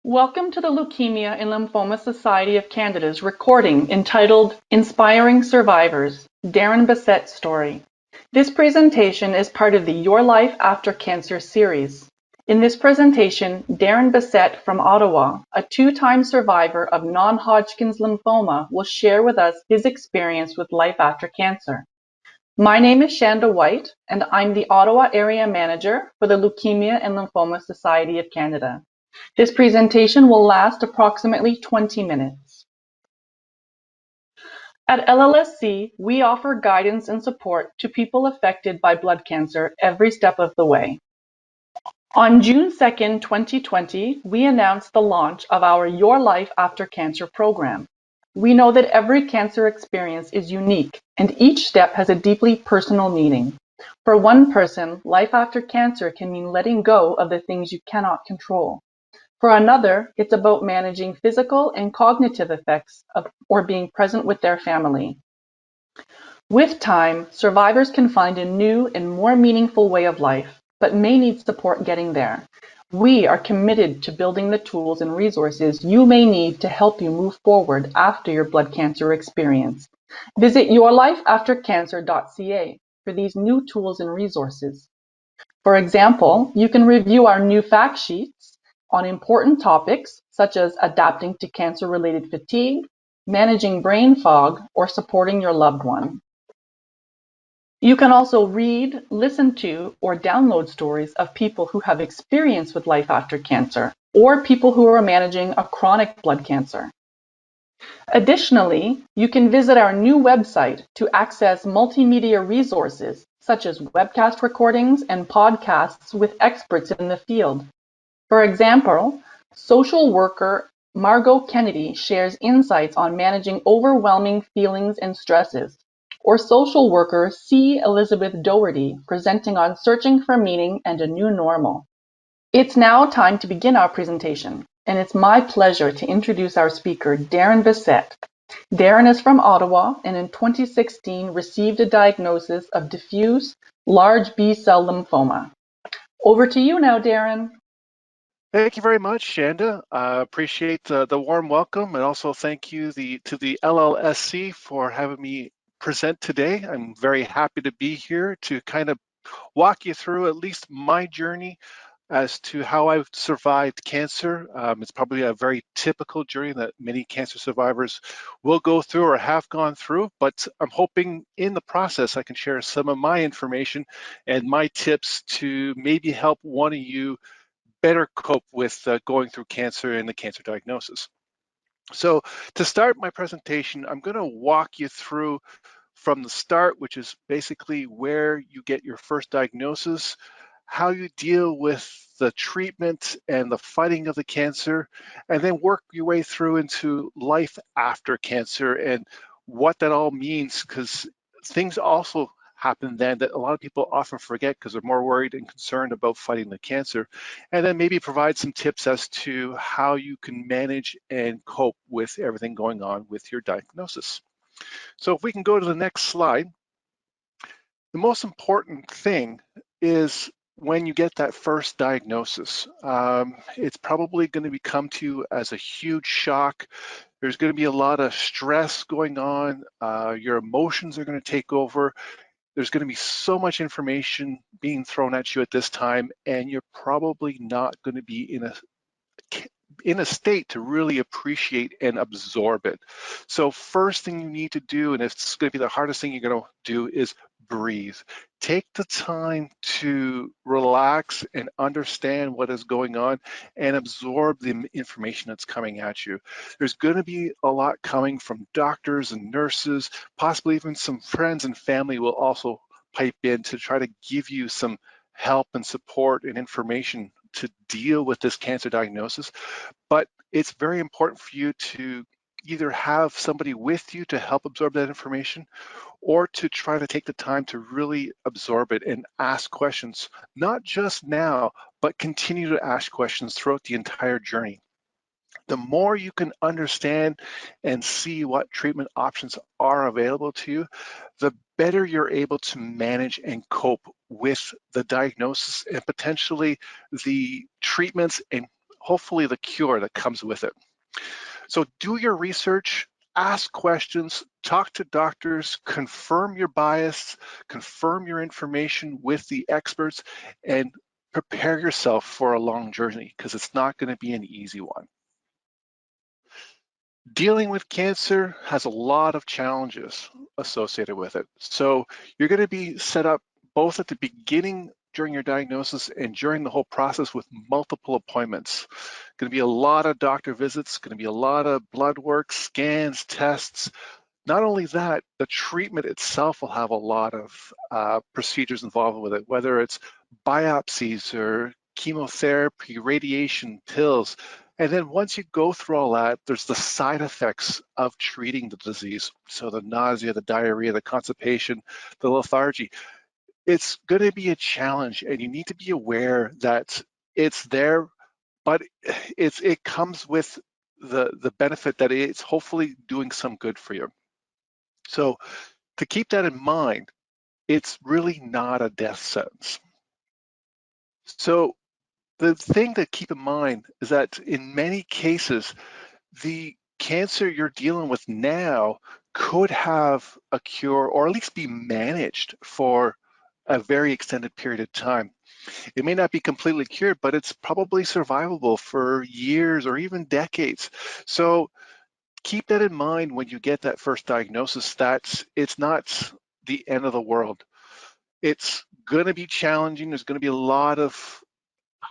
Welcome to the Leukemia and Lymphoma Society of Canada's recording entitled Inspiring Survivors, Darren Bessette's Story. This presentation is part of the Your Life After Cancer series. In this presentation, Darren Bessette from Ottawa, a two-time survivor of Non-Hodgkin's lymphoma, will share with us his experience with life after cancer. My name is Shanda White, and I'm the Ottawa Area Manager for the Leukemia and Lymphoma Society of Canada. This presentation will last approximately 20 minutes. At LLSC, we offer guidance and support to people affected by blood cancer every step of the way. On June 2nd, 2020, we announced the launch of our Your Life After Cancer program. We know that every cancer experience is unique, and each step has a deeply personal meaning. For one person, life after cancer can mean letting go of the things you cannot control. For another, it's about managing physical and cognitive effects or being present with their family. With time, survivors can find a new and more meaningful way of life, but may need support getting there. We are committed to building the tools and resources you may need to help you move forward after your blood cancer experience. Visit yourlifeaftercancer.ca for these new tools and resources. For example, you can review our new fact sheets on important topics such as adapting to cancer-related fatigue, managing brain fog, or supporting your loved one. You can also read, listen to, or download stories of people who have experience with life after cancer, or people who are managing a chronic blood cancer. Additionally, you can visit our new website to access multimedia resources such as webcast recordings and podcasts with experts in the field. For example, social worker Margot Kennedy shares insights on managing overwhelming feelings and stresses, or social worker C. Elizabeth Doherty presenting on searching for meaning and a new normal. It's now time to begin our presentation, and it's my pleasure to introduce our speaker, Darren Bessette. Darren is from Ottawa and in 2016 received a diagnosis of diffuse large B-cell lymphoma. Over to you now, Darren. Thank you very much, Shanda. I appreciate the warm welcome, and also thank you to the LLSC for having me present today. I'm very happy to be here to kind of walk you through at least my journey as to how I've survived cancer. It's probably a very typical journey that many cancer survivors will go through or have gone through, but I'm hoping in the process I can share some of my information and my tips to maybe help one of you better cope with going through cancer and the cancer diagnosis. So to start my presentation, I'm going to walk you through from the start, which is basically where you get your first diagnosis, how you deal with the treatment and the fighting of the cancer, and then work your way through into life after cancer and what that all means, because things also happen then that a lot of people often forget because they're more worried and concerned about fighting the cancer, and then maybe provide some tips as to how you can manage and cope with everything going on with your diagnosis. So if we can go to the next slide, the most important thing is when you get that first diagnosis. It's probably going to come to you as a huge shock. There's going to be a lot of stress going on. Your emotions are going to take over. There's going to be so much information being thrown at you at this time, and you're probably not going to be in a state to really appreciate and absorb it. So first thing you need to do, and it's going to be the hardest thing you're going to do, is breathe. Take the time to relax and understand what is going on and absorb the information that's coming at you. There's going to be a lot coming from doctors and nurses, possibly even some friends and family will also pipe in to try to give you some help and support and information to deal with this cancer diagnosis. But it's very important for you to either have somebody with you to help absorb that information, or to try to take the time to really absorb it and ask questions, not just now, but continue to ask questions throughout the entire journey. The more you can understand and see what treatment options are available to you, the better you're able to manage and cope with the diagnosis and potentially the treatments, and hopefully the cure that comes with it. So do your research, ask questions, talk to doctors, confirm your bias, confirm your information with the experts, and prepare yourself for a long journey, because it's not going to be an easy one. Dealing with cancer has a lot of challenges associated with it. So you're going to be set up both at the beginning during your diagnosis and during the whole process with multiple appointments. Going to be a lot of doctor visits, going to be a lot of blood work, scans, tests. Not only that, the treatment itself will have a lot of procedures involved with it, whether it's biopsies or chemotherapy, radiation, pills. And then once you go through all that, there's the side effects of treating the disease. So the nausea, the diarrhea, the constipation, the lethargy. It's going to be a challenge, and you need to be aware that it's there, but it comes with the benefit that it's hopefully doing some good for you. So to keep that in mind, it's really not a death sentence. So the thing to keep in mind is that in many cases, the cancer you're dealing with now could have a cure, or at least be managed for a very extended period of time. It may not be completely cured, but it's probably survivable for years or even decades. So keep that in mind when you get that first diagnosis, that it's not the end of the world. It's going to be challenging. There's going to be a lot of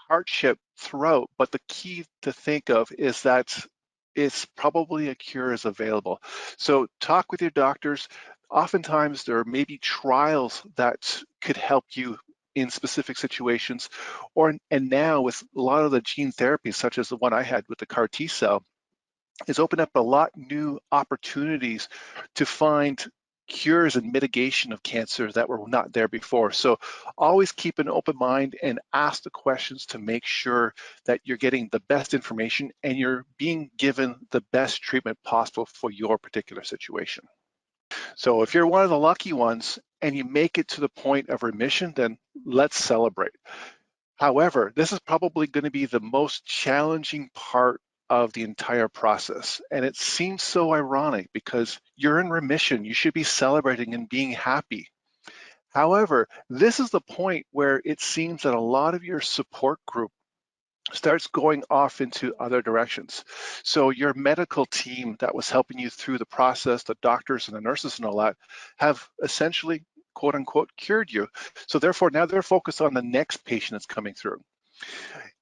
hardship throughout, but the key to think of is that it's probably a cure is available. So talk with your doctors. Oftentimes there may be trials that could help you in specific situations, and now with a lot of the gene therapies, such as the one I had with the CAR T cell, it's opened up a lot new opportunities to find cures and mitigation of cancer that were not there before. So always keep an open mind and ask the questions to make sure that you're getting the best information and you're being given the best treatment possible for your particular situation. So if you're one of the lucky ones and you make it to the point of remission, then let's celebrate. However, this is probably going to be the most challenging part of the entire process. And it seems so ironic because you're in remission. You should be celebrating and being happy. However, this is the point where it seems that a lot of your support group starts going off into other directions. So your medical team that was helping you through the process, the doctors and the nurses and all that, have essentially, quote unquote, cured you. So therefore, now they're focused on the next patient that's coming through.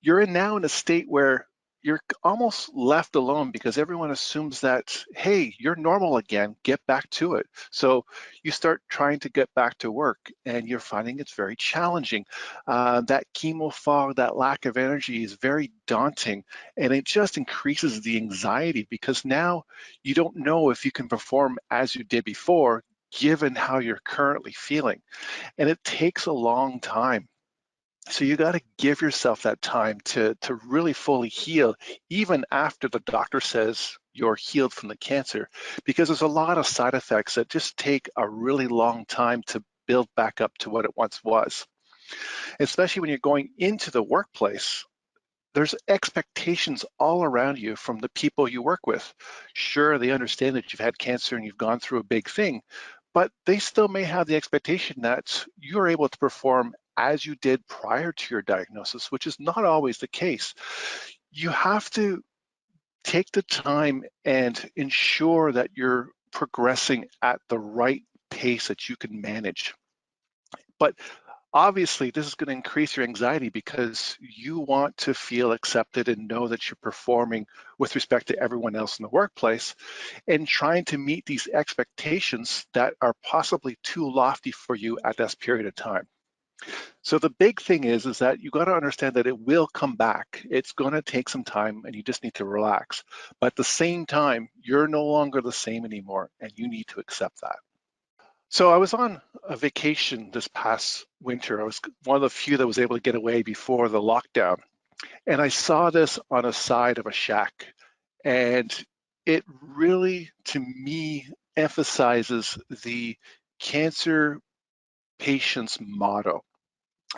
You're now in a state where you're almost left alone because everyone assumes that, hey, you're normal again, get back to it. So you start trying to get back to work and you're finding it's very challenging. That chemo fog, that lack of energy is very daunting, and it just increases the anxiety because now you don't know if you can perform as you did before, given how you're currently feeling. And it takes a long time. So you got to give yourself that time to really fully heal, even after the doctor says you're healed from the cancer, because there's a lot of side effects that just take a really long time to build back up to what it once was. Especially when you're going into the workplace, there's expectations all around you from the people you work with. Sure, they understand that you've had cancer and you've gone through a big thing, but they still may have the expectation that you're able to perform as you did prior to your diagnosis, which is not always the case. You have to take the time and ensure that you're progressing at the right pace that you can manage. But obviously, this is going to increase your anxiety because you want to feel accepted and know that you're performing with respect to everyone else in the workplace, and trying to meet these expectations that are possibly too lofty for you at this period of time. So the big thing is that you got to understand that it will come back. It's going to take some time and you just need to relax. But at the same time, you're no longer the same anymore and you need to accept that. So I was on a vacation this past winter. I was one of the few that was able to get away before the lockdown. And I saw this on a side of a shack. And it really, to me, emphasizes the cancer patient's motto.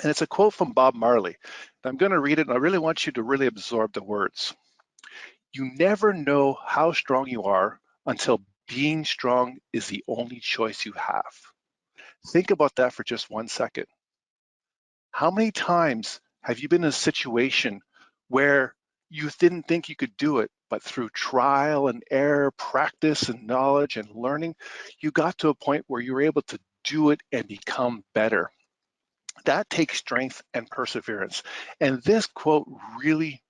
And it's a quote from Bob Marley. I'm going to read it, and I really want you to really absorb the words. You never know how strong you are until being strong is the only choice you have. Think about that for just 1 second. How many times have you been in a situation where you didn't think you could do it, but through trial and error, practice and knowledge and learning, you got to a point where you were able to do it and become better? That takes strength and perseverance. And this quote really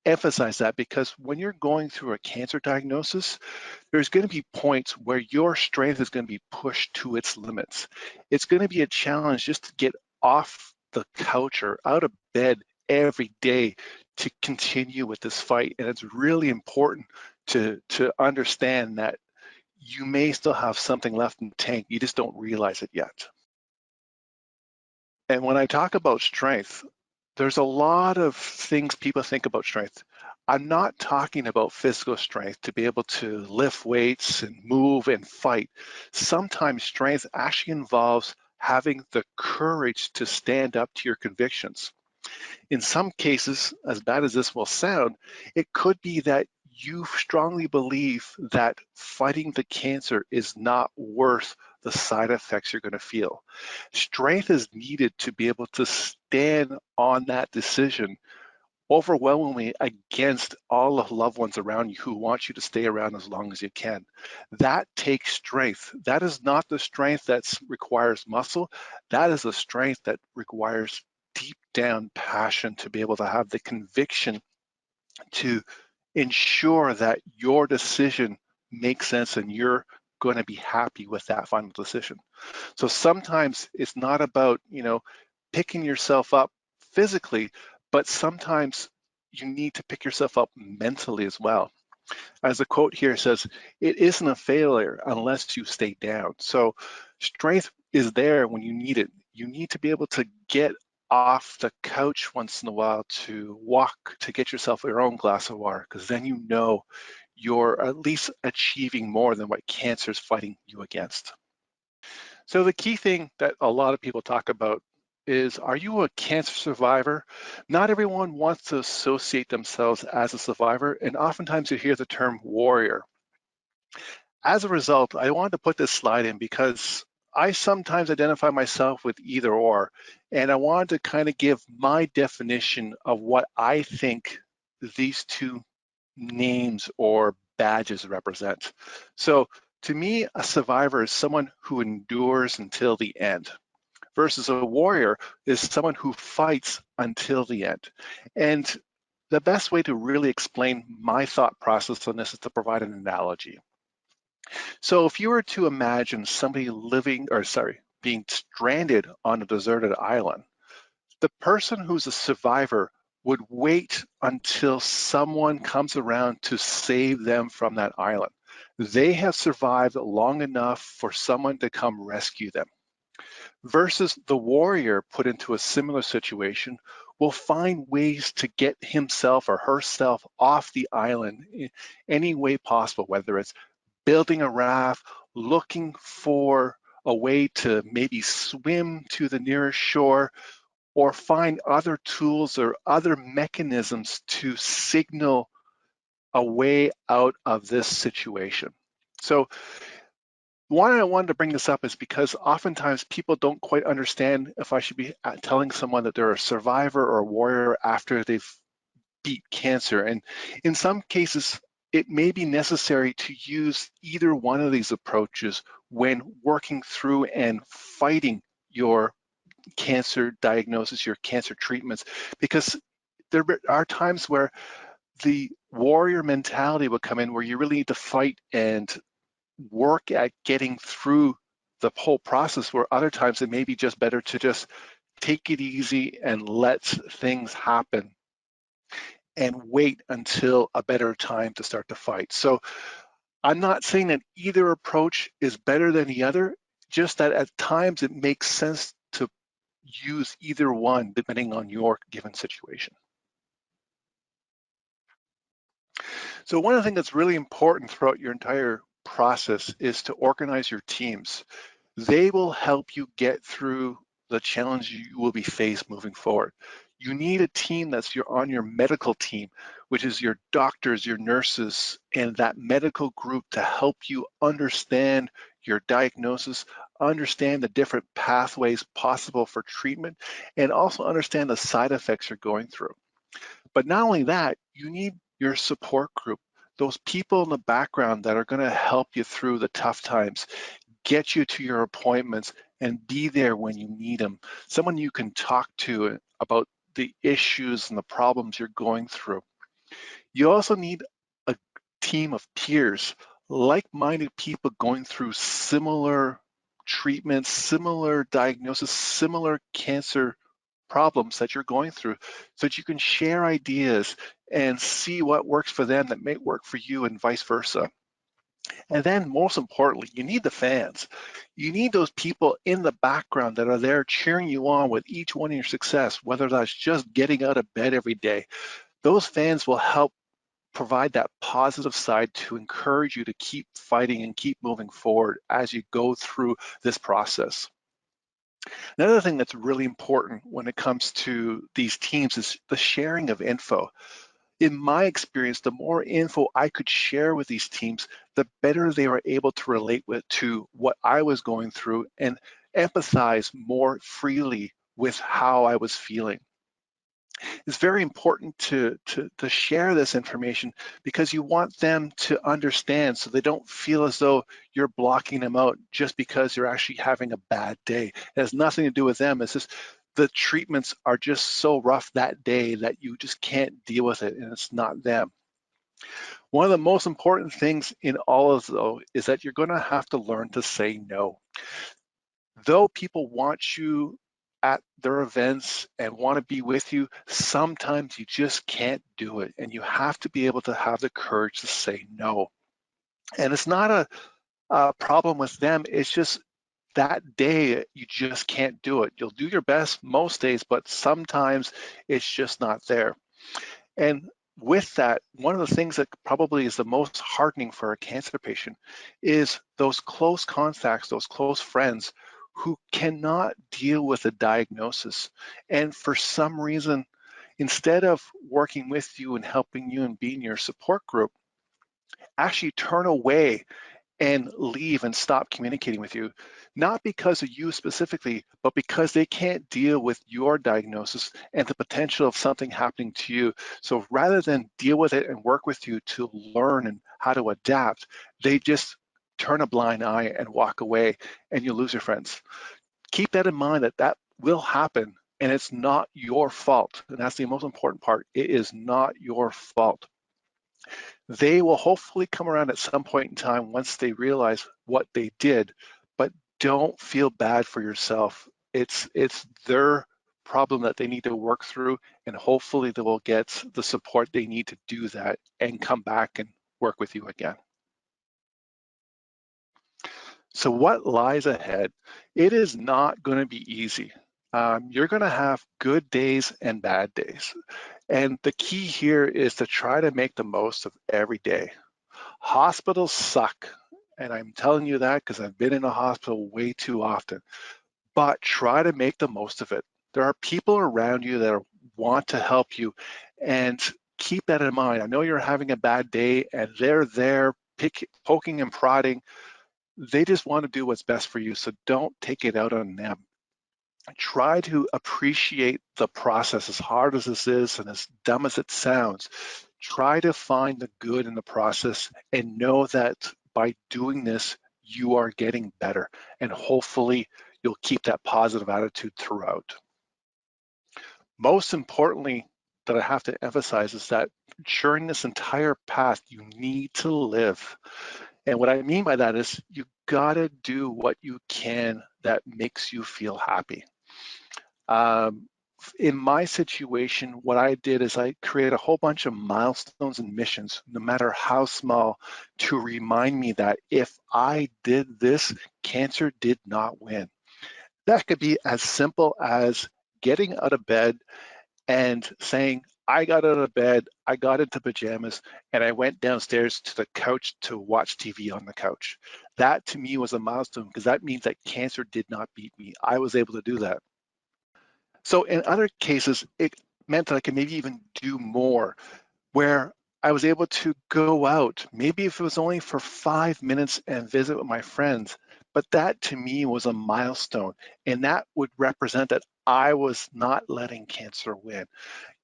emphasizes that, because when you're going through a cancer diagnosis, there's going to be points where your strength is going to be pushed to its limits. It's going to be a challenge just to get off the couch or out of bed every day to continue with this fight. And it's really important to understand that you may still have something left in the tank. You just don't realize it yet. And when I talk about strength, there's a lot of things people think about strength. I'm not talking about physical strength to be able to lift weights and move and fight. Sometimes strength actually involves having the courage to stand up to your convictions. In some cases, as bad as this will sound, it could be that you strongly believe that fighting the cancer is not worth the side effects you're going to feel. Strength is needed to be able to stand on that decision overwhelmingly against all the loved ones around you who want you to stay around as long as you can. That takes strength. That is not the strength that requires muscle. That is the strength that requires deep down passion to be able to have the conviction to ensure that your decision makes sense and you're going to be happy with that final decision. So sometimes it's not about, picking yourself up physically, but sometimes you need to pick yourself up mentally as well. As the quote here says, it isn't a failure unless you stay down. So strength is there when you need it. You need to be able to get off the couch once in a while to walk, to get yourself your own glass of water, because then you know you're at least achieving more than what cancer is fighting you against. So the key thing that a lot of people talk about is, are you a cancer survivor? Not everyone wants to associate themselves as a survivor, and oftentimes you hear the term warrior. As a result, I wanted to put this slide in because I sometimes identify myself with either or, and I wanted to kind of give my definition of what I think these two names or badges represent. So to me, a survivor is someone who endures until the end, versus a warrior is someone who fights until the end. And the best way to really explain my thought process on this is to provide an analogy. So if you were to imagine somebody being stranded on a deserted island, the person who's a survivor would wait until someone comes around to save them from that island. They have survived long enough for someone to come rescue them. Versus the warrior put into a similar situation will find ways to get himself or herself off the island in any way possible, whether it's building a raft, looking for a way to maybe swim to the nearest shore, or find other tools or other mechanisms to signal a way out of this situation. So why I wanted to bring this up is because oftentimes people don't quite understand if I should be telling someone that they're a survivor or a warrior after they've beat cancer. And in some cases, it may be necessary to use either one of these approaches when working through and fighting your cancer diagnosis, your cancer treatments, because there are times where the warrior mentality will come in where you really need to fight and work at getting through the whole process, where other times it may be just better to just take it easy and let things happen and wait until a better time to start to fight. So I'm not saying that either approach is better than the other, just that at times it makes sense to use either one depending on your given situation. So one of the things that's really important throughout your entire process is to organize your teams. They will help you get through the challenge you will be faced moving forward. You need a team that's on your medical team, which is your doctors, your nurses, and that medical group to help you understand your diagnosis, understand the different pathways possible for treatment, and also understand the side effects you're going through. But not only that, you need your support group, those people in the background that are going to help you through the tough times, get you to your appointments, and be there when you need them. Someone you can talk to about the issues and the problems you're going through. You also need a team of peers, like-minded people going through similar treatments, similar diagnosis, similar cancer problems that you're going through, so that you can share ideas and see what works for them that may work for you and vice versa. And then most importantly, you need the fans. You need those people in the background that are there cheering you on with each one of your success, whether that's just getting out of bed every day. Those fans will help provide that positive side to encourage you to keep fighting and keep moving forward as you go through this process. Another thing that's really important when it comes to these teams is the sharing of info. In my experience, the more info I could share with these teams, the better they were able to relate to what I was going through and empathize more freely with how I was feeling. It's very important to share this information because you want them to understand so they don't feel as though you're blocking them out just because you're actually having a bad day. It has nothing to do with them. It's just the treatments are just so rough that day that you just can't deal with it, and it's not them. One of the most important things in all of those is that you're going to have to learn to say no. Though people want you at their events and want to be with you, sometimes you just can't do it. And you have to be able to have the courage to say no. And it's not a problem with them. It's just that day you just can't do it. You'll do your best most days, but sometimes it's just not there. And with that, one of the things that probably is the most hardening for a cancer patient is those close contacts, those close friends who cannot deal with a diagnosis. And for some reason, instead of working with you and helping you and being your support group, actually turn away and leave and stop communicating with you, not because of you specifically, but because they can't deal with your diagnosis and the potential of something happening to you. So rather than deal with it and work with you to learn and how to adapt, they just turn a blind eye and walk away, and you lose your friends. Keep that in mind, that that will happen, and it's not your fault. And that's the most important part. It is not your fault. They will hopefully come around at some point in time once they realize what they did, but don't feel bad for yourself. It's their problem that they need to work through, and hopefully they will get the support they need to do that and come back and work with you again. So what lies ahead? It is not going to be easy. You're going to have good days and bad days. And the key here is to try to make the most of every day. Hospitals suck, and I'm telling you that because I've been in a hospital way too often, but try to make the most of it. There are people around you that want to help you, and keep that in mind. I know you're having a bad day and they're there poking and prodding. They just want to do what's best for you, so don't take it out on them. Try to appreciate the process, as hard as this is and as dumb as it sounds. Try to find the good in the process and know that by doing this, you are getting better, and hopefully you'll keep that positive attitude throughout. Most importantly, that I have to emphasize is that during this entire path, you need to live. And what I mean by that is you gotta do what you can that makes you feel happy. Um, in my situation, what I did is I created a whole bunch of milestones and missions, no matter how small, to remind me that if I did this, cancer did not win. That could be as simple as getting out of bed and saying, I got out of bed, I got into pajamas, and I went downstairs to the couch to watch TV on the couch. That to me was a milestone because that means that cancer did not beat me. I was able to do that. So in other cases, it meant that I could maybe even do more, where I was able to go out, maybe if it was only for 5 minutes and visit with my friends. But that to me was a milestone, and that would represent that I was not letting cancer win.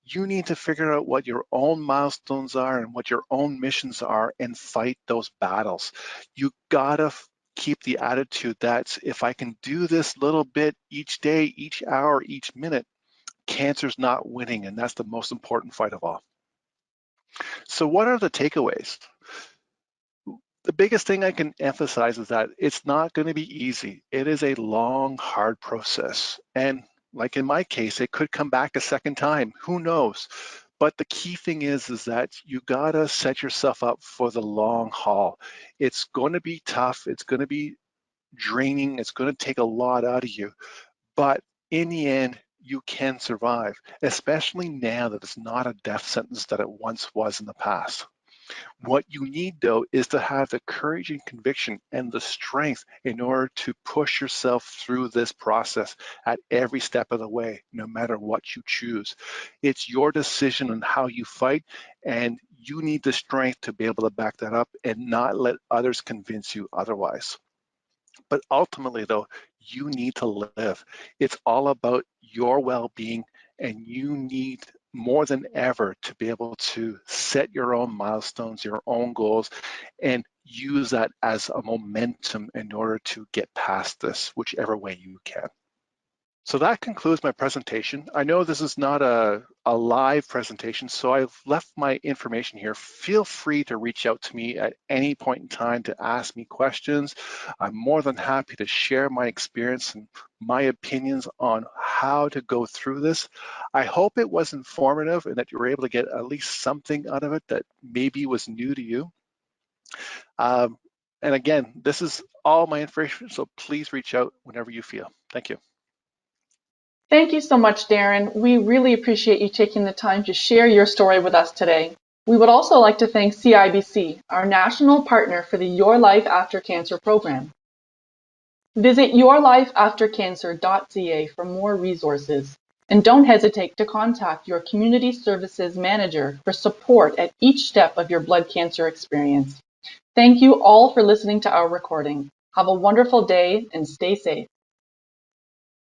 You need to figure out what your own milestones are and what your own missions are and fight those battles. You gotta keep the attitude that if I can do this little bit each day, each hour, each minute, cancer's not winning, and that's the most important fight of all. So what are the takeaways? The biggest thing I can emphasize is that it's not going to be easy. It is a long, hard process. And like in my case, it could come back a second time. Who knows? But the key thing is that you gotta set yourself up for the long haul. It's going to be tough. It's going to be draining. It's going to take a lot out of you. But in the end, you can survive, especially now that it's not a death sentence that it once was in the past. What you need, though, is to have the courage and conviction and the strength in order to push yourself through this process at every step of the way, no matter what you choose. It's your decision on how you fight, and you need the strength to be able to back that up and not let others convince you otherwise. But ultimately, though, you need to live. It's all about your well being, and you need more than ever to be able to set your own milestones, your own goals, and use that as a momentum in order to get past this, whichever way you can. So that concludes my presentation. I know this is not a live presentation, so I've left my information here. Feel free to reach out to me at any point in time to ask me questions. I'm more than happy to share my experience and my opinions on how to go through this. I hope it was informative and that you were able to get at least something out of it that maybe was new to you. And again, this is all my information, so please reach out whenever you feel. Thank you. Thank you so much, Darren. We really appreciate you taking the time to share your story with us today. We would also like to thank CIBC, our national partner for the Your Life After Cancer program. Visit yourlifeaftercancer.ca for more resources. And don't hesitate to contact your community services manager for support at each step of your blood cancer experience. Thank you all for listening to our recording. Have a wonderful day and stay safe.